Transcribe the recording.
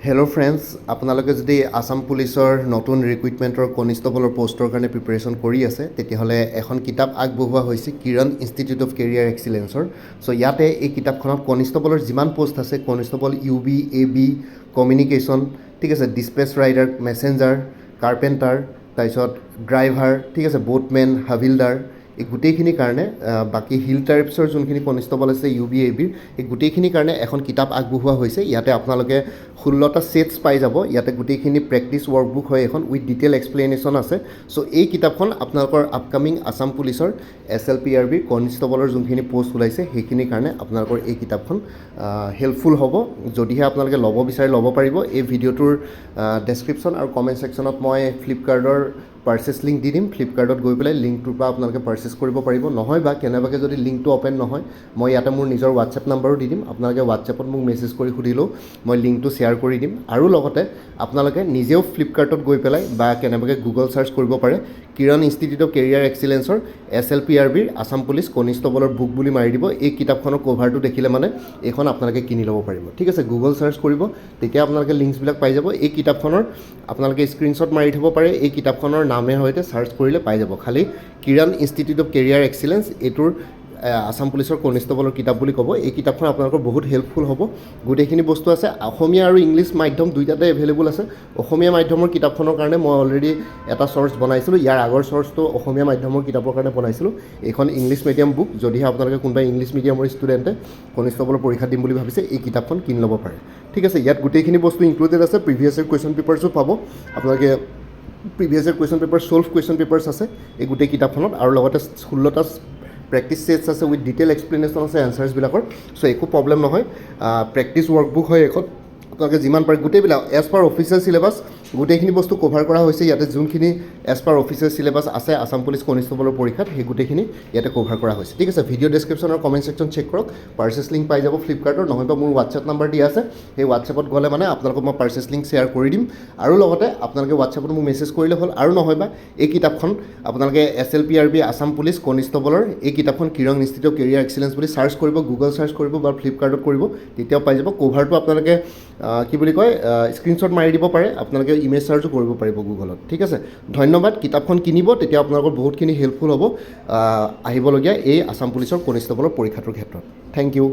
Hello' friends, আপোনালোকে যদি আসাম পুলিচৰ নতুন ৰিক্ৰুইটমেণ্টৰ কনিষ্টেবলৰ পষ্টৰ কাৰণে প্ৰিপেৰেশ্যন কৰি আছে তেতিয়াহ'লে এখন কিতাপ আগবঢ়োৱা হৈছে কিৰণ ইনষ্টিটিউট অফ কেৰিয়াৰ এক্সিলেঞ্চৰ। চ' ইয়াতে এই কিতাপখনত কনিষ্টেবলৰ যিমান পষ্ট আছে, কনিষ্টেবল UB AB কমিউনিকেশ্যন, ঠিক আছে, ডিছপেচ ৰাইডাৰ, মেছেঞ্জাৰ, কাৰ্পেণ্টাৰ, তাৰপিছত ড্ৰাইভাৰ, ঠিক আছে, বোটমেন, হাভিলদাৰ, এই গোটেইখিনিৰ কাৰণে বাকী হিল টাইপছৰ যোনখিনি কনিষ্টেবল আছে UB ABৰ এই গোটেইখিনিৰ কাৰণে এখন কিতাপ আগবঢ়োৱা হৈছে। ইয়াতে আপোনালোকে 16টা ছেটছ পাই যাব। ইয়াতে গোটেইখিনি প্ৰেক্টিচ ৱৰ্কবুক হয় এখন উইথ ডিটেইল এক্সপ্লেনেশ্যন আছে। চ' এই কিতাপখন আপোনালোকৰ আপকামিং আসাম পুলিচৰ SLPRB কনিষ্টেবলৰ যোনখিনি পষ্ট ওলাইছে সেইখিনিৰ কাৰণে আপোনালোকৰ এই কিতাপখন হেল্পফুল হ'ব। যদিহে আপোনালোকে ল'ব বিচাৰে ল'ব পাৰিব। এই ভিডিঅ'টোৰ ডেছক্ৰিপশ্যন আৰু কমেণ্ট ছেকশ্যনত মই ফ্লিপকাৰ্টৰ পাৰ্চেছ লিংক দি দিম। ফ্লিপকাৰ্টত গৈ পেলাই লিংকটোৰ পৰা আপোনালোকে পাৰ্চেছ কৰিব পাৰিব। নহয় বা কেনেবাকৈ যদি লিংকটো অ'পেন নহয়, মই ইয়াতে মোৰ নিজৰ হোৱাটছএপ নাম্বাৰো দি দিম। আপোনালোকে হোৱাটছএপত মোক মেছেজ কৰি সুধিলেও মই লিংকটো শ্বেয়াৰ কৰি দিম। আৰু লগতে আপোনালোকে নিজেও ফ্লিপকাৰ্টত গৈ পেলাই বা কেনেবাকৈ গুগল চাৰ্চ কৰিব পাৰে কিৰণ ইনষ্টিটিউট অফ কেৰিয়াৰ এক্সিলেঞ্চৰ SLPRBৰ আসাম পুলিচ কনিষ্টেবলৰ বুক বুলি মাৰি দিব। এই কিতাপখনৰ কভাৰটো দেখিলে মানে এইখন আপোনালোকে কিনি ল'ব পাৰিব। ঠিক আছে, গুগল চাৰ্চ কৰিব, তেতিয়া আপোনালোকে লিংকছবিলাক পাই যাব। এই কিতাপখনৰ আপোনালোকে স্ক্ৰীনশ্বট মাৰি থ'ব পাৰে। এই কিতাপখনৰ নামে সৈতে চাৰ্চ কৰিলে পাই যাব। খালি কিৰণ ইনষ্টিটিউট অফ কেৰিয়াৰ এক্সিলেঞ্চ এইটোৰ আসাম পুলিচৰ কনিষ্টেবলৰ কিতাপ বুলি ক'ব। এই কিতাপখন আপোনালোকৰ বহুত হেল্পফুল হ'ব। গোটেইখিনি বস্তু আছে, অসমীয়া আৰু ইংলিছ মাধ্যম দুইটাতে এভেইলেবল আছে। অসমীয়া মাধ্যমৰ কিতাপখনৰ কাৰণে মই অলৰেডি এটা চৰ্চ বনাইছিলোঁ। ইয়াৰ আগৰ চৰ্চটো অসমীয়া মাধ্যমৰ কিতাপৰ কাৰণে বনাইছিলোঁ। এইখন ইংলিছ মিডিয়াম বুক। যদিহে আপোনালোকে কোনোবা ইংলিছ মিডিয়ামৰ ষ্টুডেণ্টে কনিষ্টেবলৰ পৰীক্ষা দিম বুলি ভাবিছে এই কিতাপখন কিনি ল'ব পাৰে। ঠিক আছে, ইয়াত গোটেইখিনি বস্তু ইনক্লুডেড আছে। প্ৰিভিয়াছ ইয়েৰ কুৱেশ্যন পেপাৰ্ছো পাব আপোনালোকে। Previous year question paper solve question papers আছে এই গোটেই কিতাপখনত। আৰু লগতে 16টা প্ৰেক্টিচ ছেটছ আছে উইথ ডিটেইল এক্সপ্লেনেশ্যন আছে এনচাৰ্ছবিলাকৰ। চ' একো প্ৰব্লেম নহয়। প্ৰেক্টিচ ৱৰ্কবুক হয় এখন। আপোনালোকে যিমান পাৰে গোটেইবিলাক এজ পাৰ অফিচিয়েল চিলেবাছ গোটেইখিনি বস্তু কভাৰ কৰা হৈছে। ইয়াতে যোনখিনি এজ পাৰ অফিচিয়েল চিলেবাছ আছে আসাম পুলিচ কনিষ্টেবলৰ পৰীক্ষাত সেই গোটেইখিনি ইয়াতে কভাৰ কৰা হৈছে। ঠিক আছে, ভিডিঅ' ডেছক্ৰিপশ্যন আৰু কমেণ্ট ছেকশ্যন চেক কৰক। পাৰ্চেছ লিংক পাই যাব ফ্লিপকাৰ্টৰ। নহয়বা মোৰ হোৱাটছএপ নাম্বাৰ দিয়া আছে, সেই হোৱাটছএপত গ'লে মানে আপোনালোকক মই পাৰ্চেছ লিংক শ্বেয়াৰ কৰি দিম। আৰু লগতে আপোনালোকে হোৱাটছএপত মোক মেছেজ কৰিলে হ'ল। আৰু নহয়বা এই কিতাপখন আপোনালোকে SLPRB আসাম পুলিচ কনিষ্টেবলৰ এই কিতাপখন কিৰণ ইনষ্টিটিউট অফ কেৰিয়াৰ এক্সিলেঞ্চ বুলি চাৰ্চ কৰিব, গুগল চাৰ্চ কৰিব বা ফ্লিপকাৰ্টত কৰিব, তেতিয়াও পাই যাব। কভাৰটো আপোনালোকে কি বুলি কয় স্ক্ৰীনশ্বট মাৰি দিব পাৰে। আপোনালোকে ইমেজ চাৰ্চো কৰিব পাৰিব গুগলত। ঠিক আছে, ধন্যবাদ। কিতাপখন কিনিব, তেতিয়া আপোনালোকৰ বহুতখিনি হেল্পফুল হ'ব আহিবলগীয়া এই আসাম পুলিচৰ কনিষ্টেবলৰ পৰীক্ষাটোৰ ক্ষেত্ৰত। Thank U.